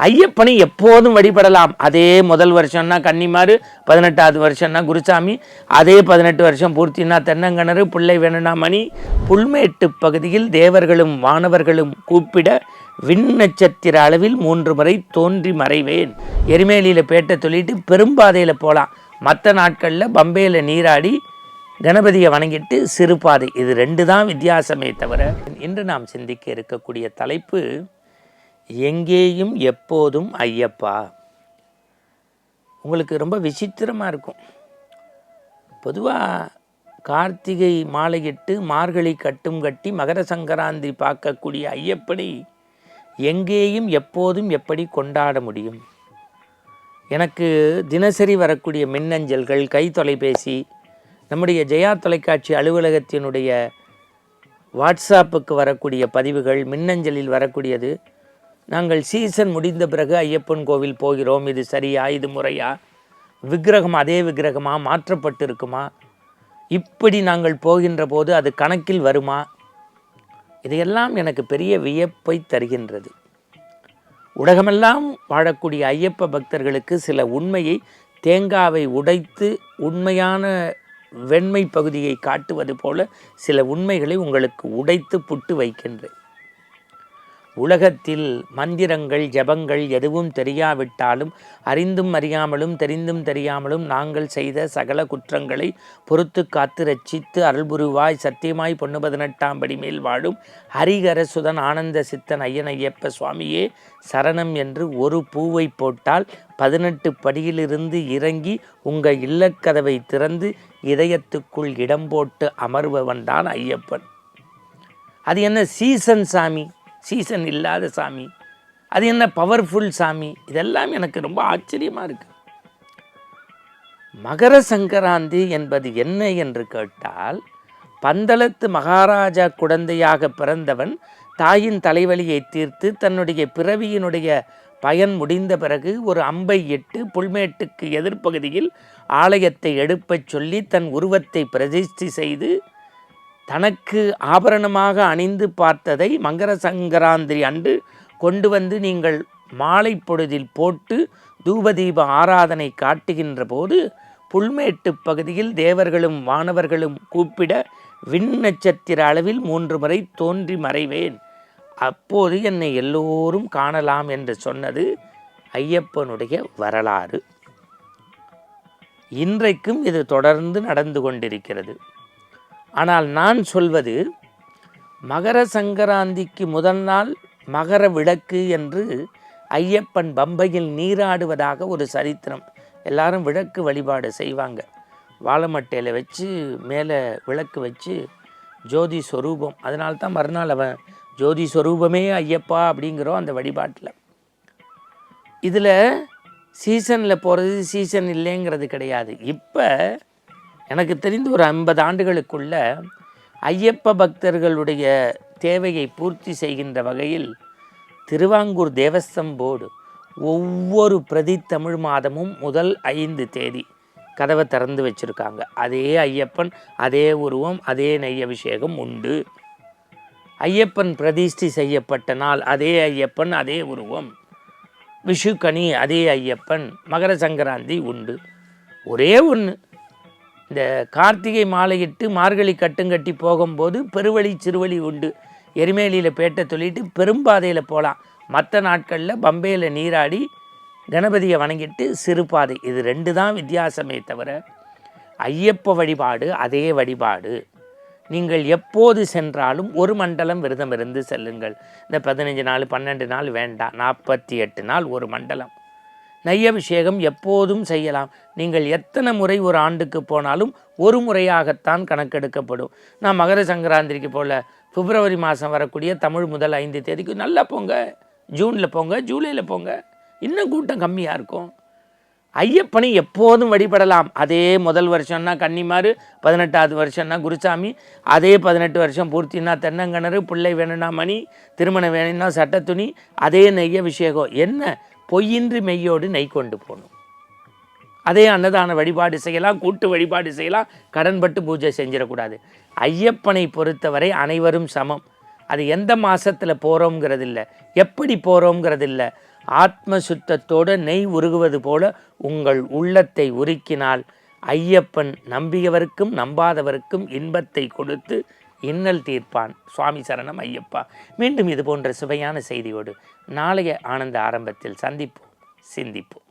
ஐயப்பனை எப்போதும் வழிபடலாம். அதே முதல் வருஷம்னா கன்னிமாறு, 18வது வருஷம்னா குருசாமி, அதே 18 வருஷம் பூர்த்தினா தென்னங்கிணறு, பிள்ளை வேணுனா மணி. புல்மேட்டு பகுதியில் தேவர்களும் வானவர்களும் கூப்பிட விண் நட்சத்திர அளவில் 3 முறை தோன்றி மறைவேன். எரிமேலியில் பேட்டை சொல்லிட்டு பெரும்பாதையில் போகலாம். மற்ற நாட்களில் பம்பையில் நீராடி கணபதியை வணங்கிட்டு சிறுபாதை. இது 2 தான் வித்தியாசமே தவிர. இன்று நாம் சிந்திக்க இருக்கக்கூடிய தலைப்பு எங்கேயும் எப்போதும் ஐயப்பா. உங்களுக்கு ரொம்ப விசித்திரமாக இருக்கும். பொதுவாக கார்த்திகை மாலையிட்டு மார்கழி கட்டும் கட்டி மகர சங்கராந்தி பார்க்கக்கூடிய ஐயப்பனை எங்கேயும் எப்போதும் எப்படி கொண்டாட முடியும்? எனக்கு தினசரி வரக்கூடிய மின்னஞ்சல்கள், கை தொலைபேசி, நம்முடைய ஜெயா தொலைக்காட்சி அலுவலகத்தினுடைய வாட்ஸ்அப்புக்கு வரக்கூடிய பதிவுகள், மின்னஞ்சலில் வரக்கூடியது, நாங்கள் சீசன் முடிந்த பிறகு ஐயப்பன் கோவில் போகிறோம், இது சரியா, இது முறையா, விக்கிரகம் அதே விக்கிரகமா, மாற்றப்பட்டு இருக்குமா, இப்படி நாங்கள் போகின்ற போது அது கணக்கில் வருமா? இதையெல்லாம் எனக்கு பெரிய வியப்பை தருகின்றது. உலகமெல்லாம் வாழக்கூடிய ஐயப்ப பக்தர்களுக்கு சில உண்மையை, தேங்காவை உடைத்து உண்மையான வெண்மை பகுதியை காட்டுவது போல சில உண்மைகளை உங்களுக்கு உடைத்து புட்டு வைக்கின்றேன். உலகத்தில் மந்திரங்கள், ஜபங்கள் எதுவும் தெரியாவிட்டாலும் அறிந்தும் அறியாமலும் தெரிந்தும் தெரியாமலும் நாங்கள் செய்த சகல குற்றங்களை பொறுத்து காத்து ரட்சித்து அருள்புரிவாய் சத்தியமாய் பொண்ணு 18ஆம் படி மேல் வாழும் ஹரிகர சுதன் ஆனந்த சித்தன் ஐயன் ஐயப்ப சுவாமியே சரணம் என்று ஒரு பூவை போட்டால் 18 படியிலிருந்து இறங்கி உங்கள் இல்லக்கதவை திறந்து இதயத்துக்குள் இடம் போட்டு அமர்பவன் தான் ஐயப்பன். அது என்ன சீசன் சாமி, சீசன் இல்லாத சாமி, அது என்ன பவர்ஃபுல் சாமி? இதெல்லாம் எனக்கு ரொம்ப ஆச்சரியமாக இருக்கு. மகர சங்கராந்தி என்பது என்ன என்று கேட்டால், பந்தளத்து மகாராஜா குழந்தையாக பிறந்தவன் தாயின் தலைவலியை தீர்த்து தன்னுடைய பிறவியினுடைய பயன் முடிந்த பிறகு ஒரு அம்பை இட்டு புல்மேட்டுக்கு எதிர்ப்பகுதியில் ஆலயத்தை எடுப்பச் சொல்லி தன் உருவத்தை பிரதிஷ்டை செய்து தனக்கு ஆபரணமாக அணிந்து பார்த்ததை மகர சங்கராந்திரி அன்று கொண்டு வந்து நீங்கள் மாலை பொழுதில் போட்டு தூபதீப ஆராதனை காட்டுகின்ற போது புல்மேட்டு பகுதியில் தேவர்களும் வானவர்களும் கூப்பிட விண் நட்சத்திர அளவில் 3 முறை தோன்றி மறைவேன். அப்போது என்னை எல்லோரும் காணலாம் என்று சொன்னது ஐயப்பனுடைய வரலாறு. இன்றைக்கும் இது தொடர்ந்து நடந்து கொண்டிருக்கிறது. ஆனால் நான் சொல்வது, மகர சங்கராந்திக்கு முதல் நாள் மகர விளக்கு என்று ஐயப்பன் பம்பையில் நீராடுவதாக ஒரு சரித்திரம். எல்லாரும் விளக்கு வழிபாடு செய்வாங்க. வாழைமட்டையில் வச்சு மேலே விளக்கு வச்சு ஜோதி ஸ்வரூபம். அதனால்தான் மறுநாள் அவன் ஜோதி ஸ்வரூபமே ஐயப்பா அப்படிங்கிறோம் அந்த வழிபாட்டில். இதில் சீசனில் போகிறது சீசன் இல்லைங்கிறது கிடையாது. இப்போ எனக்கு தெரிந்து ஒரு 50 ஆண்டுகளுக்குள்ள ஐயப்ப பக்தர்களுடைய தேவையை பூர்த்தி செய்கின்ற வகையில் திருவாங்கூர் தேவஸ்தம் போர்டு ஒவ்வொரு பிரதி தமிழ் மாதமும் முதல் 5 தேதி கதவை திறந்து வச்சுருக்காங்க. அதே ஐயப்பன், அதே உருவம், அதே நெய் அபிஷேகம் உண்டு. ஐயப்பன் பிரதிஷ்டை செய்யப்பட்ட நாள் அதே ஐயப்பன், அதே உருவம். விஷுக்கனி அதே ஐயப்பன், மகர சங்கராந்தி உண்டு. ஒரே ஒன்று, இந்த கார்த்திகை மாலையிட்டு மார்கழி கட்டுங்கட்டி போகும்போது பெருவழி சிறுவழி உண்டு. எரிமேலியில் பேட்டை சொல்லிட்டு பெரும்பாதையில் போகலாம். மற்ற நாட்களில் பம்பையில் நீராடி கணபதியை வணங்கிட்டு சிறுபாதை. இது 2 தான் வித்தியாசமே தவிர ஐயப்ப வழிபாடு அதே வழிபாடு. நீங்கள் எப்போது சென்றாலும் ஒரு மண்டலம் விரதம் இருந்து செல்லுங்கள். இந்த 15 நாள் 12 நாள் வேண்டாம், 48 நாள் ஒரு மண்டலம். நெய்யபிஷேகம் எப்போதும் செய்யலாம். நீங்கள் எத்தனை முறை ஒரு ஆண்டுக்கு போனாலும் ஒரு முறையாகத்தான் கணக்கெடுக்கப்படும். நான் மகர சங்கராந்திரிக்கு போல் பிப்ரவரி மாதம் வரக்கூடிய தமிழ் முதல் 5 தேதிக்கு நல்லா போங்க, ஜூனில் போங்க, ஜூலையில் போங்க, இன்னும் கூட்டம் கம்மியாக இருக்கும். ஐயப்பனை எப்போதும் வழிபடலாம். அதே முதல் வருஷம்னா கன்னிமாறு, 18வது வருஷம்னா குருசாமி, அதே 18 வருஷம் பூர்த்தினா தென்னங்கிணறு, பிள்ளை வேணுனா மணி, திருமணம் வேணும்னா சட்டத்துணி, அதே நெய்ய அபிஷேகம். என்ன பொய்யின்றி மெய்யோடு நெய் கொண்டு போகணும். அதே அன்னதான வழிபாடு செய்யலாம், கூட்டு வழிபாடு செய்யலாம், கடன்பட்டு பூஜை செஞ்சிடக்கூடாது. ஐயப்பனை பொறுத்தவரை அனைவரும் சமம். அது எந்த மாதத்தில் போகிறோங்கிறது இல்லை, எப்படி போகிறோங்கிறது இல்லை, ஆத்ம சுத்தத்தோடு நெய் உருகுவது போல உங்கள் உள்ளத்தை உருக்கினால் ஐயப்பன் நம்பியவருக்கும் நம்பாதவருக்கும் இன்பத்தை கொடுத்து இன்னல் தீர்ப்பான். சுவாமி சரணம் ஐயப்பா. மீண்டும் இது போன்ற சுவையான செய்தியோடு நாளைய ஆனந்த ஆரம்பத்தில் சந்திப்போம், சிந்திப்போம்.